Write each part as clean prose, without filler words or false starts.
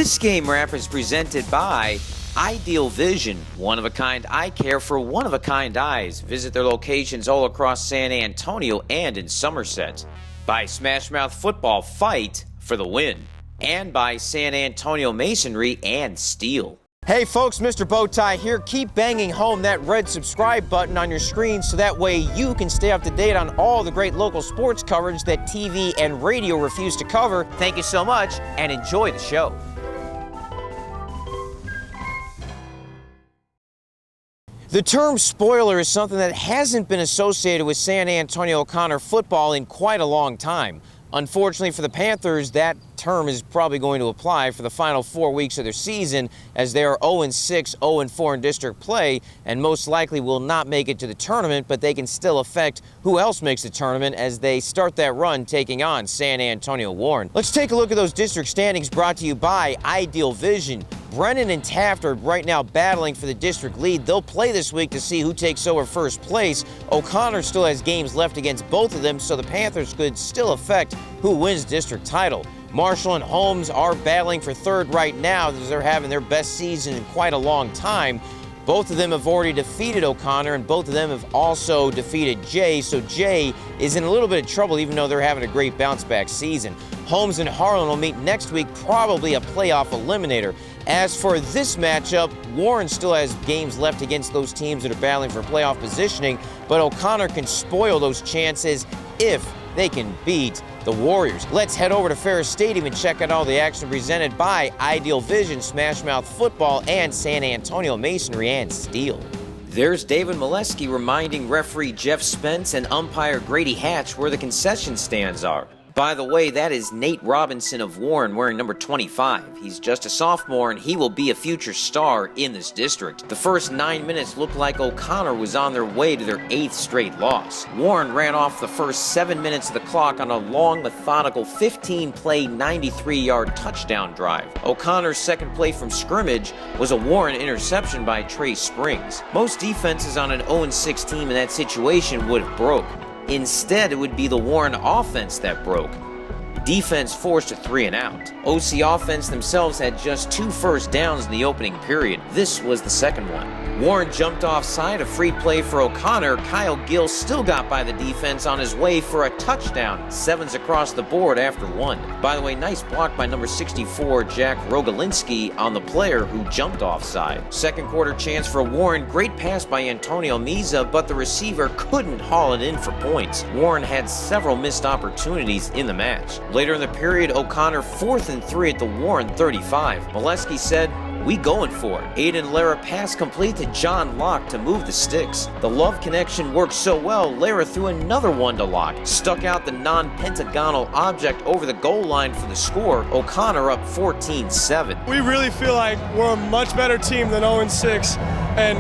This game wrap is presented by Ideal Vision, one-of-a-kind eye care for one-of-a-kind eyes. Visit their locations all across San Antonio and in Somerset. By Smashmouth Football, fight for the win. And by San Antonio Masonry and Steel. Hey folks, Mr. Bowtie here. Keep banging home that red subscribe button on your screen so that way you can stay up to date on all the great local sports coverage that TV and radio refuse to cover. Thank you so much and enjoy the show. The term spoiler is something that hasn't been associated with San Antonio OConnor football in quite a long time. Unfortunately for the Panthers, that term is probably going to apply for the final 4 weeks of their season, as they are 0-6, 0-4 in district play, and most likely will not make it to the tournament, but they can still affect who else makes the tournament as they start that run taking on San Antonio Warren. Let's take a look at those district standings brought to you by Ideal Vision. Brennan and Taft are right now battling for the district lead. They'll play this week to see who takes over first place. OConnor still has games left against both of them, so the Panthers could still affect who wins district title. Marshall and Holmes are battling for third right now as they're having their best season in quite a long time. Both of them have already defeated OConnor, and both of them have also defeated Jay, so Jay is in a little bit of trouble even though they're having a great bounce-back season. Holmes and Harlan will meet next week, probably a playoff eliminator. As for this matchup, Warren still has games left against those teams that are battling for playoff positioning, but OConnor can spoil those chances if they can beat the Warriors. Let's head over to Ferris Stadium and check out all the action presented by Ideal Vision, Smashmouth Football, and San Antonio Masonry and Steel. There's David Molesky reminding referee Jeff Spence and umpire Grady Hatch where the concession stands are. By the way, that is Nate Robinson of Warren wearing number 25. He's just a sophomore and he will be a future star in this district. The first 9 minutes looked like OConnor was on their way to their 8th straight loss. Warren ran off the first 7 minutes of the clock on a long, methodical 15-play, 93-yard touchdown drive. OConnor's second play from scrimmage was a Warren interception by Trey Springs. Most defenses on an 0-6 team in that situation would have broke. Instead, it would be the Warren offense that broke. Defense forced a 3-and-out. OC offense themselves had just 2 first downs in the opening period. This was the second one. Warren jumped offside, a free play for OConnor. Kyle Gill still got by the defense on his way for a touchdown. 7s across the board after 1. By the way, nice block by number 64, Jack Rogalinski, on the player who jumped offside. Second quarter chance for Warren. Great pass by Antonio Miza, but the receiver couldn't haul it in for points. Warren had several missed opportunities in the match. Later in the period, OConnor 4th and 3 at the Warren 35. Molesky said, "We going for it." Aidan Lara pass complete to John Locke to move the sticks. The love connection worked so well, Lara threw another one to Locke. Stuck out the non-pentagonal object over the goal line for the score. OConnor up 14-7. We really feel like we're a much better team than 0-6, and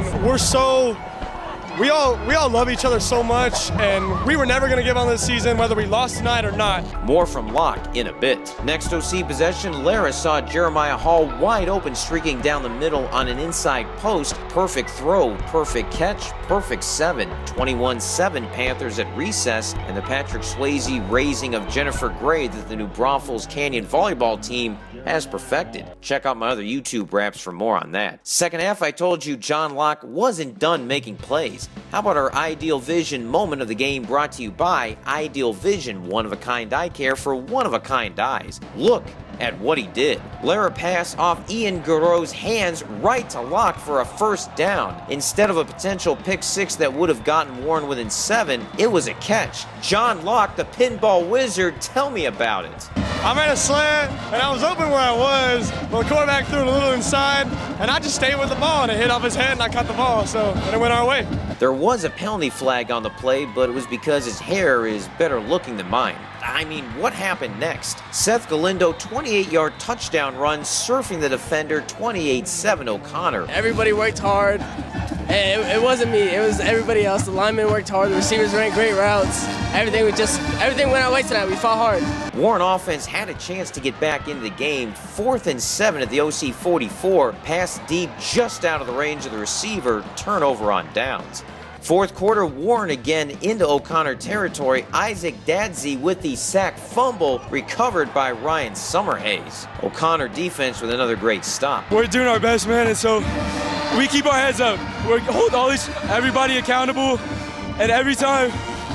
we all love each other so much, and we were never going to give on this season whether we lost tonight or not. More from Locke in a bit. Next OC possession, Lara saw Jeremiah Hall wide open streaking down the middle on an inside post. Perfect throw, perfect catch, perfect 7. 21-7 Panthers at recess, and the Patrick Swayze raising of Jennifer Gray that the New Braunfels Canyon volleyball team has perfected. Check out my other YouTube raps for more on that. Second half, I told you John Locke wasn't done making plays. How about our Ideal Vision moment of the game brought to you by Ideal Vision, one-of-a-kind eye care for one-of-a-kind eyes. Look at what he did. Lara passed off Ian Garreau's hands right to Locke for a first down. Instead of a potential pick 6 that would have gotten Warren within 7, it was a catch. John Locke, the pinball wizard, tell me about it. I made a slant, and I was open where I was, but the quarterback threw it a little inside, and I just stayed with the ball, and it hit off his head, and I caught the ball, and it went our way. There was a penalty flag on the play, but it was because his hair is better looking than mine. I mean, what happened next? Seth Galindo, 28-yard touchdown run, surfing the defender, 28-7 OConnor. Everybody worked hard. It wasn't me, it was everybody else. The linemen worked hard, the receivers ran great routes. Everything went our way tonight. We fought hard. Warren offense had a chance to get back into the game. 4th and 7 at the OC 44. Pass deep just out of the range of the receiver. Turnover on downs. Fourth quarter, Warren again into O'Connor territory. Isaac Dadsey with the sack fumble, recovered by Ryan Summerhays. O'Connor defense with another great stop. We're doing our best, man, and so we keep our heads up. We hold everybody accountable, and every time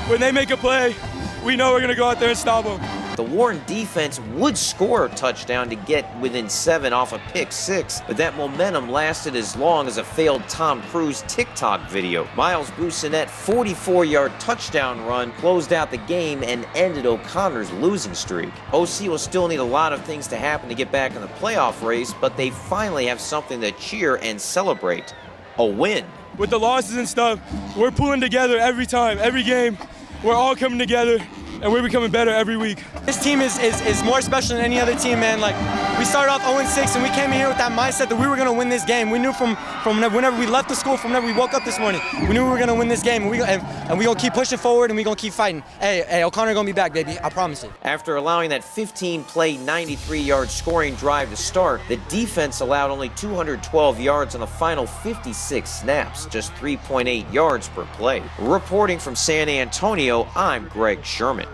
when they make a play, we know we're going to go out there and stop them. The Warren defense would score a touchdown to get within 7 off a pick 6, but that momentum lasted as long as a failed Tom Cruise TikTok video. Miles Boussinet 44-yard touchdown run closed out the game and ended O'Connor's losing streak. OC will still need a lot of things to happen to get back in the playoff race, but they finally have something to cheer and celebrate: a win. With the losses and stuff, we're pulling together every time, every game. We're all coming together, and we're becoming better every week. This team is more special than any other team, man. Like, we started off 0-6, and we came in here with that mindset that we were going to win this game. We knew from whenever we left the school, from whenever we woke up this morning, we knew we were going to win this game, and we going to keep pushing forward, and we going to keep fighting. Hey, O'Connor going to be back, baby. I promise it. After allowing that 15-play, 93-yard scoring drive to start, the defense allowed only 212 yards on the final 56 snaps, just 3.8 yards per play. Reporting from San Antonio, I'm Greg Sherman.